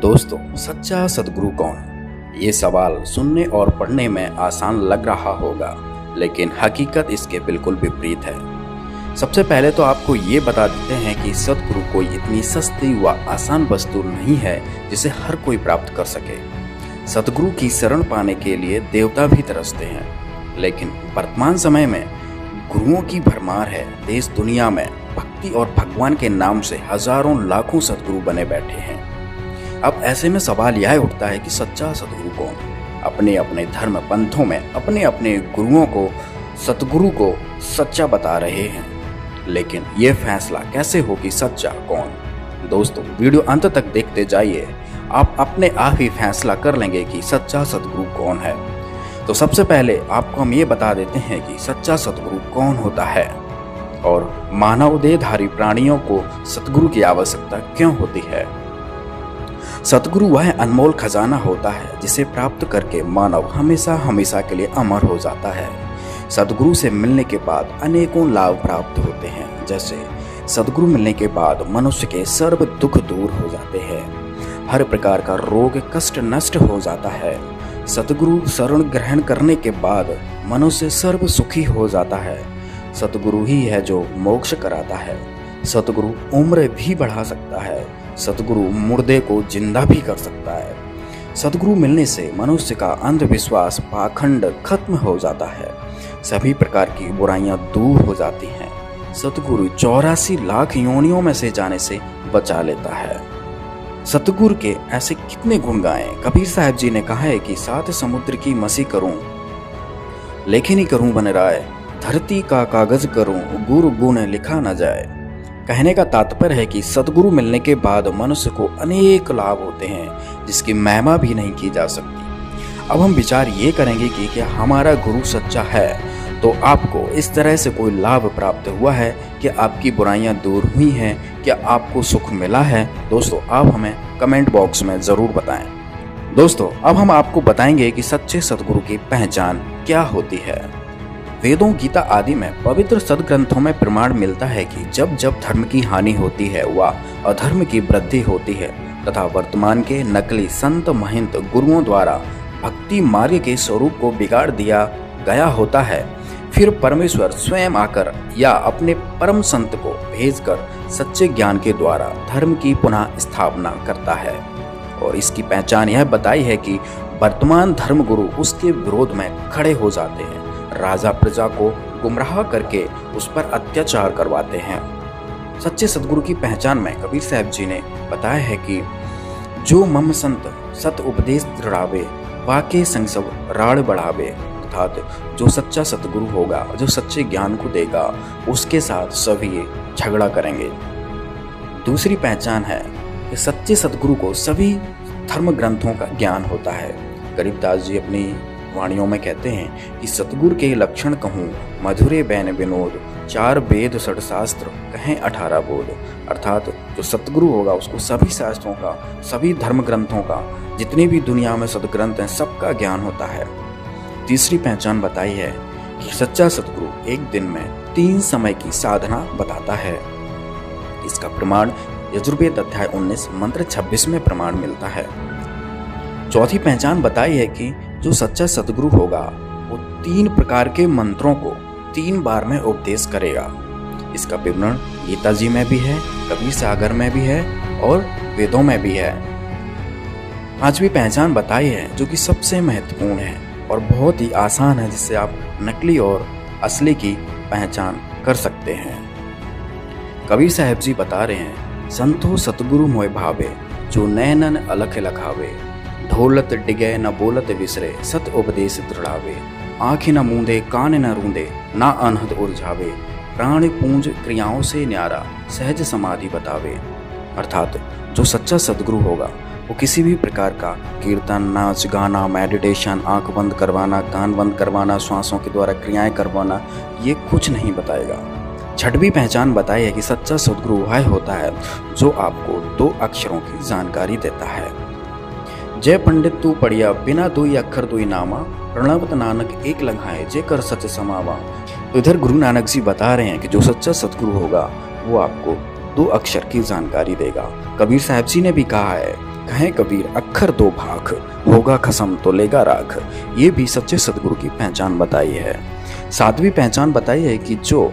दोस्तों, सच्चा सद्गुरु कौन? ये सवाल सुनने और पढ़ने में आसान लग रहा होगा, लेकिन हकीकत इसके बिल्कुल विपरीत है। सबसे पहले तो आपको ये बता देते हैं कि सद्गुरु कोई इतनी सस्ती व आसान वस्तु नहीं है जिसे हर कोई प्राप्त कर सके। सद्गुरु की शरण पाने के लिए देवता भी तरसते हैं, लेकिन वर्तमान समय में गुरुओं की भरमार है। देश दुनिया में भक्ति और भगवान के नाम से हजारों लाखों सद्गुरु बने बैठे हैं। अब ऐसे में सवाल यह उठता है कि सच्चा सद्गुरु कौन? अपने अपने धर्म पंथों में अपने अपने गुरुओं को, सद्गुरु को सच्चा बता रहे हैं, लेकिन ये फैसला कैसे हो कि सच्चा कौन? दोस्तों, वीडियो अंत तक देखते जाइए, आप अपने आप ही फैसला कर लेंगे कि सच्चा सद्गुरु कौन है। तो सबसे पहले आपको हम ये बता देते हैं कि सच्चा सद्गुरु कौन होता है और मानव देहधारी प्राणियों को सद्गुरु की आवश्यकता क्यों होती है। सद्गुरु वह अनमोल खजाना होता है जिसे प्राप्त करके मानव हमेशा हमेशा के लिए अमर हो जाता है। सद्गुरु से मिलने के बाद अनेकों लाभ प्राप्त होते हैं। जैसे सद्गुरु मिलने के बाद मनुष्य के सर्व दुख दूर हो जाते हैं, हर प्रकार का रोग कष्ट नष्ट हो जाता है। सद्गुरु शरण ग्रहण करने के बाद मनुष्य सर्व सुखी हो जाता है। सद्गुरु ही है जो मोक्ष कराता है। सद्गुरु उम्र भी बढ़ा सकता है। सद्गुरु मुर्दे को जिंदा भी कर सकता है। सद्गुरु मिलने से मनुष्य का अंधविश्वास पाखंड खत्म हो जाता है। सभी प्रकार की बुराइयां दूर हो जाती हैं। सद्गुरु 84 लाख योनियों में से जाने से बचा लेता है। सद्गुरु के ऐसे कितने गुण गाएं। कबीर साहब जी ने कहा है कि 7 समुद्र की मसी करूं, लेखनी करूं बन राय, धरती का कागज करूं, गुरु गुण लिखा न जाए। कहने का तात्पर्य है कि सद्गुरु मिलने के बाद मनुष्य को अनेक लाभ होते हैं जिसकी महिमा भी नहीं की जा सकती। अब हम विचार ये करेंगे कि क्या हमारा गुरु सच्चा है तो आपको इस तरह से कोई लाभ प्राप्त हुआ है कि आपकी बुराइयां दूर हुई हैं, क्या आपको सुख मिला है? दोस्तों, आप हमें कमेंट बॉक्स में ज़रूर बताएं। दोस्तों, अब हम आपको बताएंगे कि सच्चे सद्गुरु की पहचान क्या होती है। वेदों, गीता आदि में पवित्र सद्ग्रंथों में प्रमाण मिलता है कि जब जब धर्म की हानि होती है व अधर्म की वृद्धि होती है तथा वर्तमान के नकली संत महंत गुरुओं द्वारा भक्ति मार्ग के स्वरूप को बिगाड़ दिया गया होता है, फिर परमेश्वर स्वयं आकर या अपने परम संत को भेजकर सच्चे ज्ञान के द्वारा धर्म की पुनः स्थापना करता है। और इसकी पहचान यह बताई है कि वर्तमान धर्म गुरु उसके विरोध में खड़े हो जाते हैं, राजा प्रजा को गुमराह करके उस पर अत्याचार करवाते हैं। सच्चे सद्गुरु की पहचान में कबीर साहब जी ने बताया है कि जो मम संत सत उपदेश दृढ़ावे, वाके संग सब राड़ बढ़ावे, अर्थात जो सच्चा सद्गुरु होगा, जो सच्चे ज्ञान को देगा, उसके साथ सभी झगड़ा करेंगे। दूसरी पहचान है कि सच्चे सद्गुरु को सभी धर्म ग्रंथों का ज्ञान होता है। गरीबदास जी अपनी वाणियों में कहते हैं कि सतगुरु के लक्षण कहूँ, मधुरे बैन विनोद, 4 वेद 6 शास्त्र कहें 18 बोध। अर्थात जो सतगुरु होगा उसको सभी शास्त्रों का, सभी धर्म ग्रंथों का, जितनी भी दुनिया में सदग्रंथ हैं, सबका ज्ञान होता है। तीसरी पहचान बताई है कि सच्चा सतगुरु एक दिन में 3 समय की साधना बताता है। इसका प्रमाण यजुर्वेद अध्याय 19 मंत्र 26 में प्रमाण मिलता है। चौथी पहचान बताई है कि जो सच्चा सद्गुरु होगा वो 3 प्रकार के मंत्रों को 3 बार में उपदेश करेगा। इसका विवरण गीता जी में भी है, कबीर सागर में भी है और वेदों में भी है। पांचवी पहचान बताई है जो कि सबसे महत्वपूर्ण है और बहुत ही आसान है, जिससे आप नकली और असली की पहचान कर सकते हैं। कबीर साहब जी बता रहे हैं, संतो सतगुरु मोय भावे, जो नैनन अलख लखावे, ढोलत डिगे न बोलत विसरे, सत उपदेश दृढ़ावे, आँखें न मूंदे कान न रूंदे, ना अनहद उलझावे, प्राण पूंज क्रियाओं से न्यारा, सहज समाधि बतावे। अर्थात जो सच्चा सद्गुरु होगा वो किसी भी प्रकार का कीर्तन, नाच गाना, मेडिटेशन, आंख बंद करवाना, कान बंद करवाना, श्वासों के द्वारा क्रियाएं करवाना, ये कुछ नहीं बताएगा। छठवीं पहचान बताई है कि सच्चा सद्गुरु वह होता है जो आपको 2 अक्षरों की जानकारी देता है। जय पंडित तू पढ़िया, बिना 2 अक्षर 2 नामा, प्रणवत नानक एक लंघाए, जे कर सच समावा। तो इधर गुरु नानक जी बता रहे हैं कि जो सच्चा सद्गुरु होगा वो आपको 2 अक्षर की जानकारी देगा। कबीर साहब जी ने भी कहा है कहें कबीर अक्षर दो भाख, होगा खसम तो लेगा राख। ये भी सच्चे सदगुरु की पहचान बताई है। सातवीं पहचान बताई है कि जो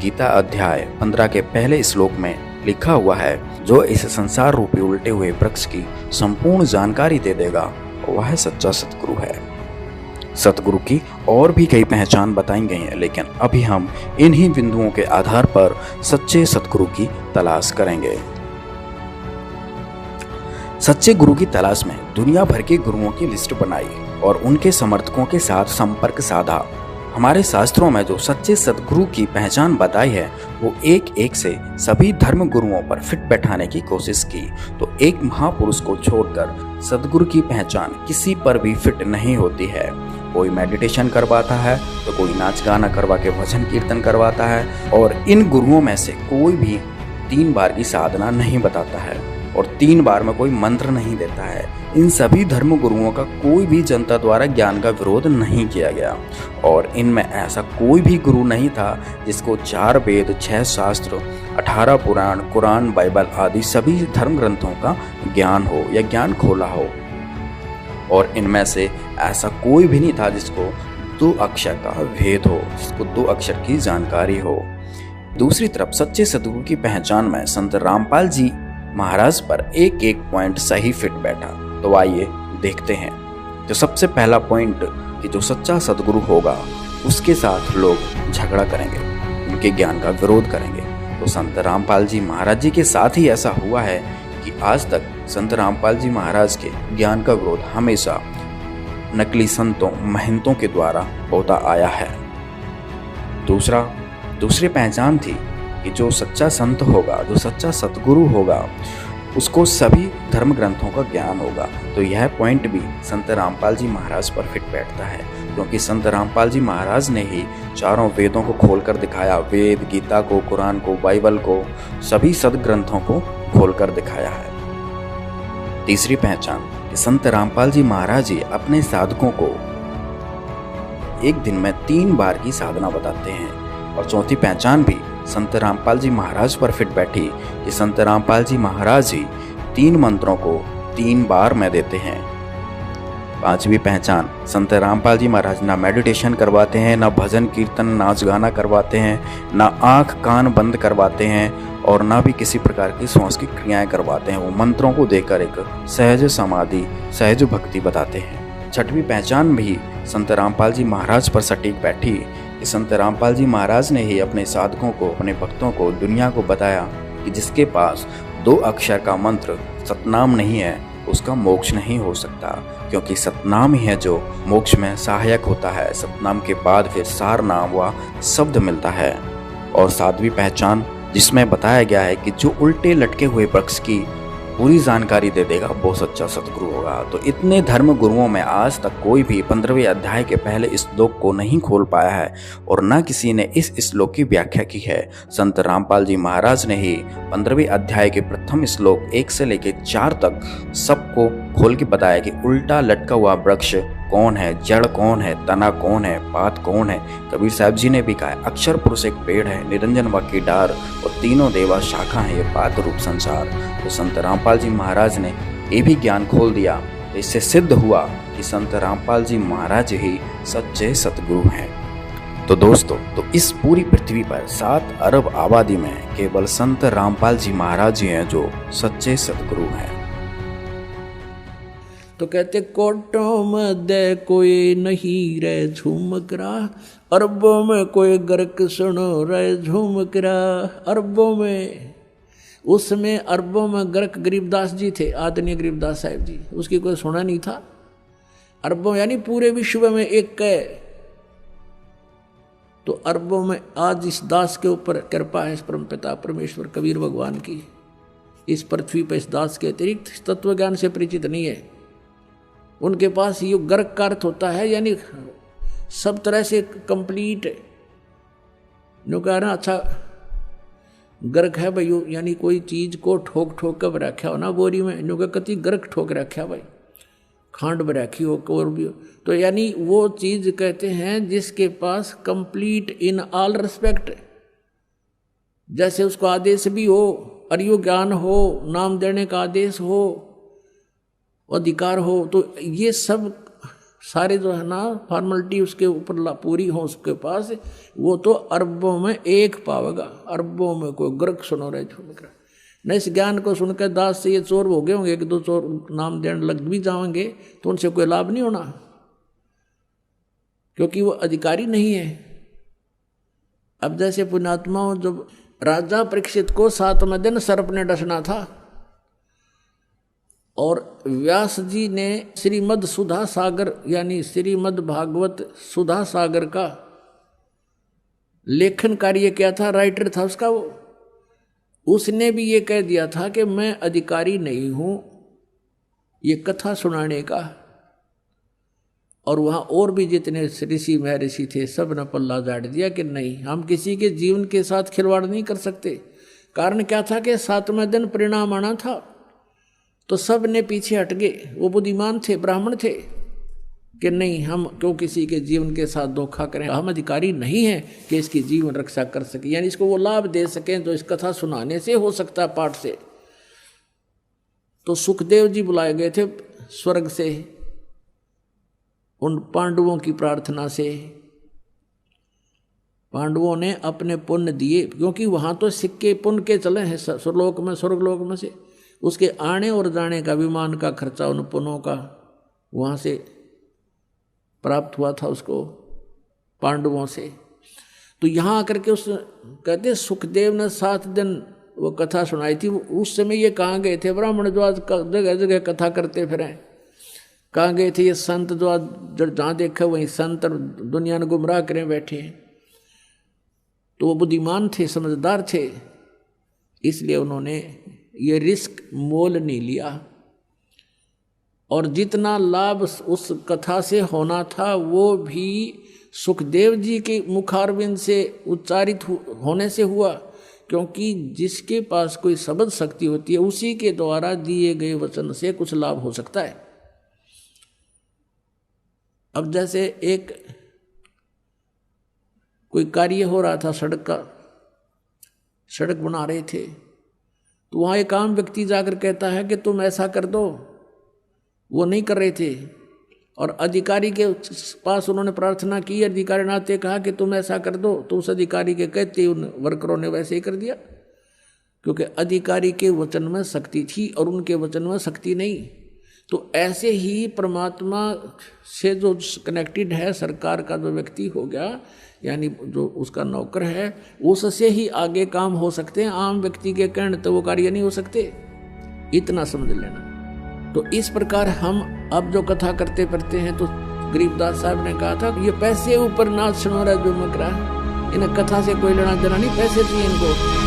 गीता अध्याय 15 के पहले श्लोक में लिखा हुआ है, जो इस संसार रूपी उल्टे हुए वृक्ष की संपूर्ण जानकारी दे देगा, वह सच्चा सतगुरु है। सतगुरु की और भी कई पहचान बताई गई हैं, लेकिन अभी हम इन्हीं बिंदुओं के आधार पर सच्चे सतगुरु की तलाश करेंगे। सच्चे गुरु की तलाश में दुनिया भर के गुरुओं की लिस्ट बनाई और उनके समर्थकों के साथ संपर्क साधा। हमारे शास्त्रों में जो सच्चे सतगुरु की पहचान बताई है, वो एक एक से सभी धर्म गुरुओं पर फिट बैठाने की कोशिश की, तो एक महापुरुष को छोड़कर सतगुरु की पहचान किसी पर भी फिट नहीं होती है। कोई मेडिटेशन करवाता है तो कोई नाच गाना करवा के भजन कीर्तन करवाता है, और इन गुरुओं में से कोई भी 3 बार की साधना नहीं बताता है और 3 बार में कोई मंत्र नहीं देता है। इन सभी धर्म गुरुओं का कोई भी जनता द्वारा ज्ञान का विरोध नहीं किया गया, और इनमें ऐसा कोई भी गुरु नहीं था जिसको 4 वेद, 6 शास्त्र, 18 पुराण, कुरान, बाइबल आदि सभी धर्म ग्रंथों का ज्ञान हो या ज्ञान खोला हो। और इनमें से ऐसा कोई भी नहीं था जिसको 2 अक्षर का भेद हो, जिसको 2 अक्षर की जानकारी हो। दूसरी तरफ सच्चे सतगुरु की पहचान में संत रामपाल जी महाराज पर एक एक पॉइंट सही फिट बैठा। तो आइए देखते हैं। तो सबसे पहला पॉइंट कि जो सच्चा सतगुरु होगा उसके साथ लोग झगड़ा करेंगे, उनके ज्ञान का विरोध करेंगे। तो संत रामपाल जी महाराज जी के साथ ही ऐसा हुआ है कि आज तक संत रामपाल जी महाराज के ज्ञान का विरोध हमेशा नकली संतों, महंतों के द्वारा होता आया है। दूसरी पहचान थी कि जो सच्चा संत होगा, जो सच्चा सतगुरु होगा, उसको सभी धर्म ग्रंथों का ज्ञान होगा। तो यह पॉइंट भी संत रामपाल जी महाराज पर फिट बैठता है, क्योंकि संत रामपाल जी महाराज ने ही चारों वेदों को खोलकर दिखाया। वेद, गीता को, कुरान को, बाइबल को, सभी सदग्रंथों को खोलकर दिखाया है। तीसरी पहचान कि संत रामपाल जी महाराज जी अपने साधकों को एक दिन में 3 बार की साधना बताते हैं। और चौथी पहचान भी संत रामपाल जी महाराज पर फिट बैठी कि संत रामपाल जी महाराज ही 3 मंत्रों को 3 बार में देते हैं। पांचवी पहचान, संत रामपाल जी महाराज ना मेडिटेशन करवाते हैं, ना भजन कीर्तन, नाच गाना करवाते हैं, ना आँख कान बंद करवाते हैं, और ना भी किसी प्रकार की श्वास की क्रियाएं करवाते हैं। वो मंत्रों को देकर एक सहज समाधि, सहज भक्ति बताते हैं। छठवीं पहचान भी संत रामपाल जी महाराज पर सटीक बैठी कि संत रामपाल जी महाराज ने ही अपने साधकों को, अपने भक्तों को, दुनिया को बताया कि जिसके पास 2 अक्षर का मंत्र सतनाम नहीं है, उसका मोक्ष नहीं हो सकता, क्योंकि सतनाम ही है जो मोक्ष में सहायक होता है। सतनाम के बाद फिर सार नाम व शब्द मिलता है। और 7वीं पहचान जिसमें बताया गया है कि जो उल्टे लटके हुए वृक्ष की पूरी जानकारी दे देगा, वो सच्चा सतगुरु होगा। तो इतने धर्म गुरुओं में आज तक कोई भी 15वें अध्याय के पहले श्लोक को नहीं खोल पाया है, और न किसी ने इस श्लोक की व्याख्या की है। संत रामपाल जी महाराज ने ही 15वें अध्याय के प्रथम श्लोक 1 से लेकर 4 तक सबको खोल के बताया कि उल्टा लटका हुआ वृक्ष कौन है, जड़ कौन है, तना कौन है, पात कौन है। कबीर साहब जी ने भी कहा, अक्षर पुरुष एक पेड़ है, निरंजन वाकी डार, और तीनों देवा शाखा है, ये पात रूप संसार। तो संत रामपाल जी महाराज ने ये भी ज्ञान खोल दिया। तो इससे सिद्ध हुआ कि संत रामपाल जी महाराज ही सच्चे सतगुरु हैं। तो दोस्तों, तो इस पूरी पृथ्वी पर 7 अरब आबादी में केवल संत रामपाल जी महाराज ही हैं जो सच्चे सतगुरु हैं। तो कहते कोटों में दे कोई नहीं रे झूमकरा, अरबों में कोई गर्क सुनो रे झूमकरा। अरबों में, उसमें अरबों में गर्क गरीबदास जी थे, आदरणीय गरीबदास साहिब जी, उसकी कोई सुना नहीं था। अरबों यानी पूरे विश्व में एक है। तो अरबों में आज इस दास के ऊपर कृपा है, इस परम पिता परमेश्वर कबीर भगवान की। इस पृथ्वी पर इस दास के अतिरिक्त तत्व ज्ञान से परिचित नहीं है। उनके पास ये गर्क का अर्थ होता है, यानी सब तरह से कंप्लीट है। नो कह रहा अच्छा गर्क है भाई, यानी कोई चीज को ठोक ठोक कर रखा हो ना बोरी में, नो कह कति गर्क ठोक रखा भाई, खांड में रखी हो और भी हो। तो यानी वो चीज कहते हैं जिसके पास कंप्लीट इन ऑल रिस्पेक्ट, जैसे उसको आदेश भी हो, अर्यो ज्ञान हो, नाम देने का आदेश हो, अधिकार हो, तो ये सब सारे जो है ना फॉर्मेलिटी उसके ऊपर पूरी हो उसके पास, वो तो अरबों में एक पावेगा, अरबों में कोई ग्रक सुनो रहे झुमक रहा न। इस ज्ञान को सुनकर दास से ये चोर हो गए होंगे, एक दो चोर नाम देने लग भी जाएंगे तो उनसे कोई लाभ नहीं होना, क्योंकि वो अधिकारी नहीं है। अब जैसे पुण्यात्माओं, जब राजा परीक्षित को 7वें दिन सर्प ने डसना था और व्यास जी ने श्रीमद् सुधा सागर यानी श्रीमद् भागवत सुधा सागर का लेखन कार्य किया था, राइटर था उसका वो, उसने भी ये कह दिया था कि मैं अधिकारी नहीं हूं ये कथा सुनाने का। और वहाँ और भी जितने ऋषि महर्षि थे सब ने पल्ला झाड़ दिया कि नहीं, हम किसी के जीवन के साथ खिलवाड़ नहीं कर सकते। कारण क्या था कि 7वें दिन परिणाम आना था, तो सब ने पीछे हट गए। वो बुद्धिमान थे, ब्राह्मण थे कि नहीं, हम क्यों किसी के जीवन के साथ धोखा करें, हम अधिकारी नहीं हैं कि इसकी जीवन रक्षा कर सके, यानी इसको वो लाभ दे सकें जो इस कथा सुनाने से हो सकता है, पाठ से। तो सुखदेव जी बुलाए गए थे स्वर्ग से उन पांडवों की प्रार्थना से। पांडवों ने अपने पुण्य दिए, क्योंकि वहां तो सिक्के पुण्य के चले हैं स्वर्गलोक में, स्वर्गलोक में से उसके आने और जाने का विमान का खर्चा उन पुण्यों का वहां से प्राप्त हुआ था उसको पांडवों से। तो यहाँ आकर के उस कहते सुखदेव ने 7 दिन वो कथा सुनाई थी। उस समय ये कहाँ गए थे ब्राह्मण जो आज जगह जगह कथा करते फिरें, कहाँ गए थे ये संत जो आज जहाँ देखा वहीं संत और दुनिया ने गुमराह करें बैठे हैं। तो वो बुद्धिमान थे, समझदार थे, इसलिए उन्होंने ये रिस्क मोल नहीं लिया। और जितना लाभ उस कथा से होना था वो भी सुखदेव जी के मुखारविंद से उच्चारित होने से हुआ, क्योंकि जिसके पास कोई शब्द शक्ति होती है उसी के द्वारा दिए गए वचन से कुछ लाभ हो सकता है। अब जैसे एक कोई कार्य हो रहा था सड़क का, सड़क बना रहे थे, तो वहाँ एक आम व्यक्ति जाकर कहता है कि तुम ऐसा कर दो, वो नहीं कर रहे थे। और अधिकारी के पास उन्होंने प्रार्थना की, अधिकारी नाते कहा कि तुम ऐसा कर दो, तो उस अधिकारी के कहते उन वर्करों ने वैसे ही कर दिया, क्योंकि अधिकारी के वचन में शक्ति थी और उनके वचन में शक्ति नहीं। तो ऐसे ही परमात्मा से जो कनेक्टेड है, सरकार का जो व्यक्ति हो गया यानी जो उसका नौकर है, उससे ही आगे काम हो सकते हैं। आम व्यक्ति के कहने तो वो कार्य नहीं हो सकते, इतना समझ लेना। तो इस प्रकार हम अब जो कथा करते पढ़ते हैं, तो गरीबदास साहब ने कहा था ये पैसे ऊपर नाच सुनो रहा जो मकरा, इन्हें कथा से कोई लेना देना नहीं, पैसे चाहिए इनको।